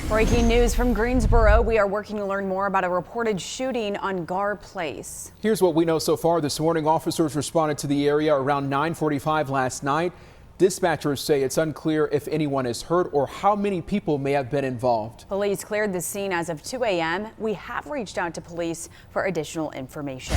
Breaking news from Greensboro. We are working to learn more about a reported shooting on Gar Place. Here's what we know so far this morning. Officers responded to the area around 9:45 last night. Dispatchers say it's unclear if anyone is hurt or how many people may have been involved. Police cleared the scene as of 2 a.m. We have reached out to police for additional information.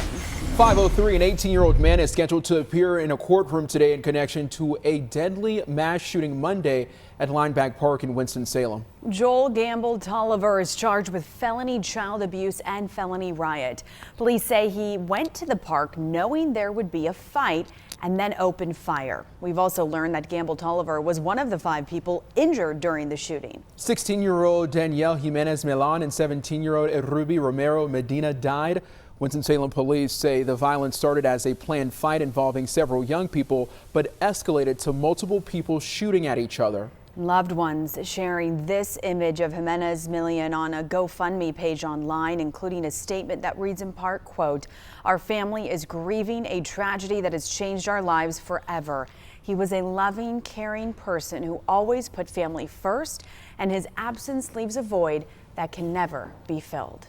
5:03, an 18-year-old man is scheduled to appear in a courtroom today in connection to a deadly mass shooting Monday at Lineback Park in Winston-Salem. Joel Gamble Tolliver is charged with felony child abuse and felony riot. Police say he went to the park knowing there would be a fight and then opened fire. We've also learned that Gamble Tolliver was one of the 5 people injured during the shooting. 16-year-old Danielle Jimenez Milan and 17-year-old Ruby Romero Medina died. Winston-Salem police say the violence started as a planned fight involving several young people, but escalated to multiple people shooting at each other. Loved ones sharing this image of Jimenez Milian on a GoFundMe page online, including a statement that reads in part, quote, "Our family is grieving a tragedy that has changed our lives forever. He was a loving, caring person who always put family first, and his absence leaves a void that can never be filled."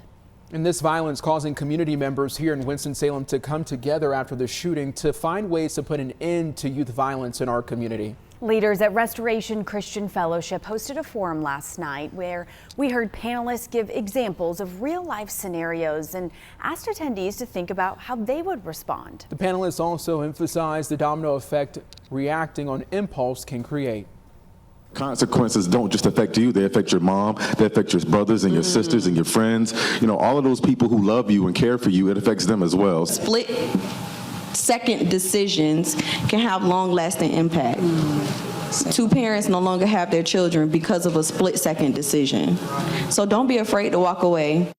And this violence causing community members here in Winston-Salem to come together after the shooting to find ways to put an end to youth violence in our community. Leaders at Restoration Christian Fellowship hosted a forum last night where we heard panelists give examples of real-life scenarios and asked attendees to think about how they would respond. The panelists also emphasized the domino effect reacting on impulse can create. Consequences don't just affect you, they affect your mom, they affect your brothers and your sisters and your friends. You know, all of those people who love you and care for you, it affects them as well. Split-second decisions can have long-lasting impact. 2 parents no longer have their children because of a split-second decision. So don't be afraid to walk away.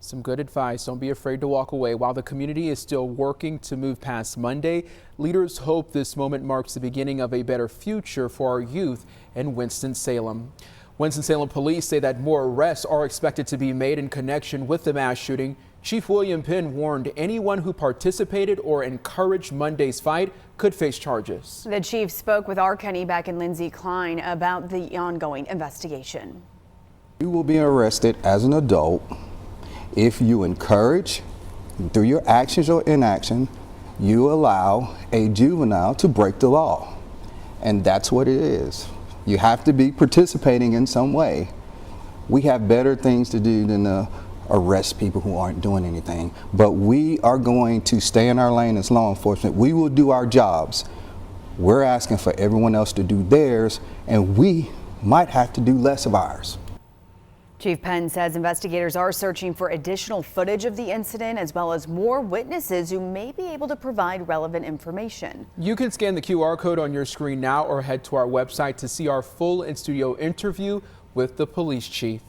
Some good advice. Don't be afraid to walk away. While the community is still working to move past Monday, leaders hope this moment marks the beginning of a better future for our youth in Winston-Salem. Winston-Salem police say that more arrests are expected to be made in connection with the mass shooting. Chief William Penn warned anyone who participated or encouraged Monday's fight could face charges. The chief spoke with our Kenny Beck and Lindsey Klein about the ongoing investigation. You will be arrested as an adult if you encourage, through your actions or inaction, you allow a juvenile to break the law. And that's what it is. You have to be participating in some way. We have better things to do than arrest people who aren't doing anything. But we are going to stay in our lane as law enforcement. We will do our jobs. We're asking for everyone else to do theirs, and we might have to do less of ours. Chief Penn says investigators are searching for additional footage of the incident as well as more witnesses who may be able to provide relevant information. You can scan the QR code on your screen now or head to our website to see our full in-studio interview with the police chief.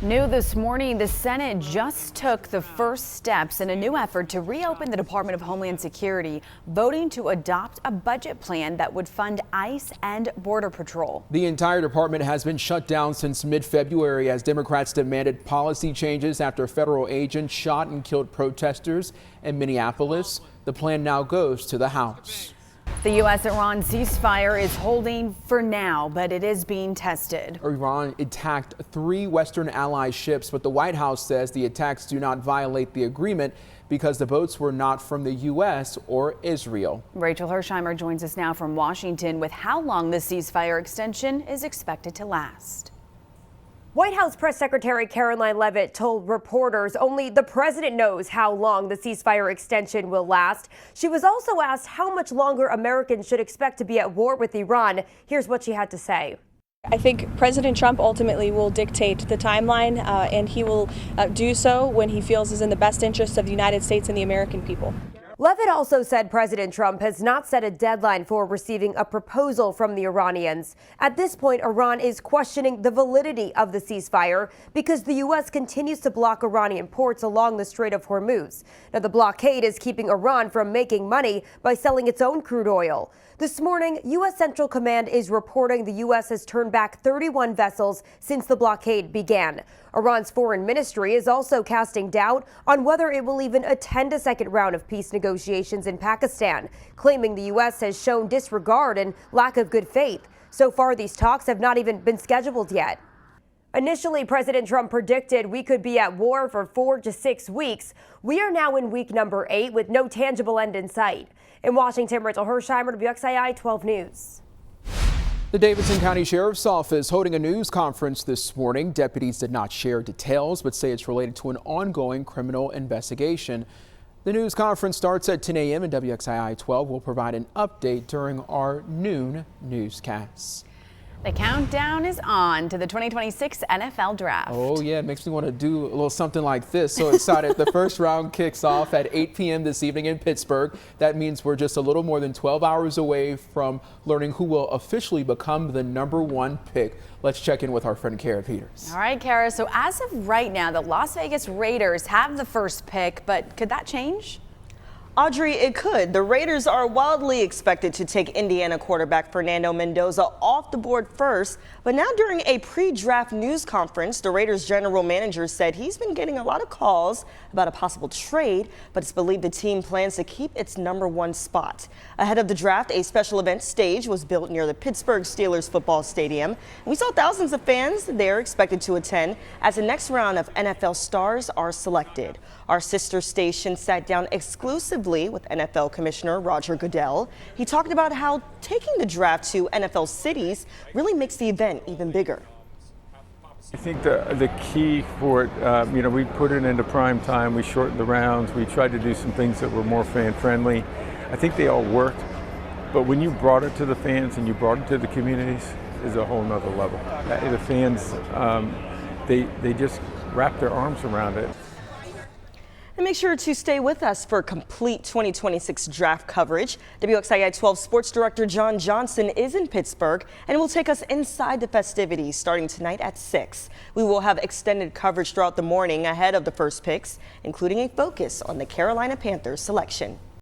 New this morning, the Senate just took the first steps in a new effort to reopen the Department of Homeland Security, voting to adopt a budget plan that would fund ICE and Border Patrol. The entire department has been shut down since mid-February as Democrats demanded policy changes after federal agents shot and killed protesters in Minneapolis. The plan now goes to the House. The U.S.-Iran ceasefire is holding for now, but it is being tested. Iran attacked 3 Western ally ships, but the White House says the attacks do not violate the agreement because the boats were not from the U.S. or Israel. Rachel Hersheimer joins us now from Washington with how long the ceasefire extension is expected to last. White House Press Secretary Caroline Leavitt told reporters only the president knows how long the ceasefire extension will last. She was also asked how much longer Americans should expect to be at war with Iran. Here's what she had to say. I think President Trump ultimately will dictate the timeline, and he will do so when he feels is in the best interest of the United States and the American people. Leavitt also said President Trump has not set a deadline for receiving a proposal from the Iranians. At this point, Iran is questioning the validity of the ceasefire because the U.S. continues to block Iranian ports along the Strait of Hormuz. Now, the blockade is keeping Iran from making money by selling its own crude oil. This morning, U.S. Central Command is reporting the U.S. has turned back 31 vessels since the blockade began. Iran's foreign ministry is also casting doubt on whether it will even attend a second round of peace negotiations in Pakistan, claiming the U.S. has shown disregard and lack of good faith. So far, these talks have not even been scheduled yet. Initially, President Trump predicted we could be at war for 4 to 6 weeks. We are now in week number 8 with no tangible end in sight. In Washington, Rachel Hersheimer, WXII 12 News. The Davidson County Sheriff's Office holding a news conference this morning. Deputies did not share details, but say it's related to an ongoing criminal investigation. The news conference starts at 10 a.m. and WXII 12 will provide an update during our noon newscasts. The countdown is on to the 2026 NFL Draft. Oh yeah, it makes me want to do a little something like this. So excited. The first round kicks off at 8 p.m. this evening in Pittsburgh. That means we're just a little more than 12 hours away from learning who will officially become the #1 pick. Let's check in with our friend Kara Peters. All right, Kara. So as of right now, the Las Vegas Raiders have the first pick, but could that change? Audrey, it could. The Raiders are wildly expected to take Indiana quarterback Fernando Mendoza off the board first. But now during a pre-draft news conference, the Raiders general manager said he's been getting a lot of calls about a possible trade, but it's believed the team plans to keep its #1 spot. Ahead of the draft, a special event stage was built near the Pittsburgh Steelers football stadium. And we saw thousands of fans there expected to attend as the next round of NFL stars are selected. Our sister station sat down exclusively with NFL Commissioner Roger Goodell. He talked about how taking the draft to NFL cities really makes the event even bigger. I think the key for it, we put it into prime time, we shortened the rounds, we tried to do some things that were more fan friendly. I think they all worked, but when you brought it to the fans and you brought it to the communities, is a whole nother level. The fans, they just wrap their arms around it. And make sure to stay with us for complete 2026 draft coverage. WXII 12 Sports Director John Johnson is in Pittsburgh and will take us inside the festivities starting tonight at 6. We will have extended coverage throughout the morning ahead of the first picks, including a focus on the Carolina Panthers selection.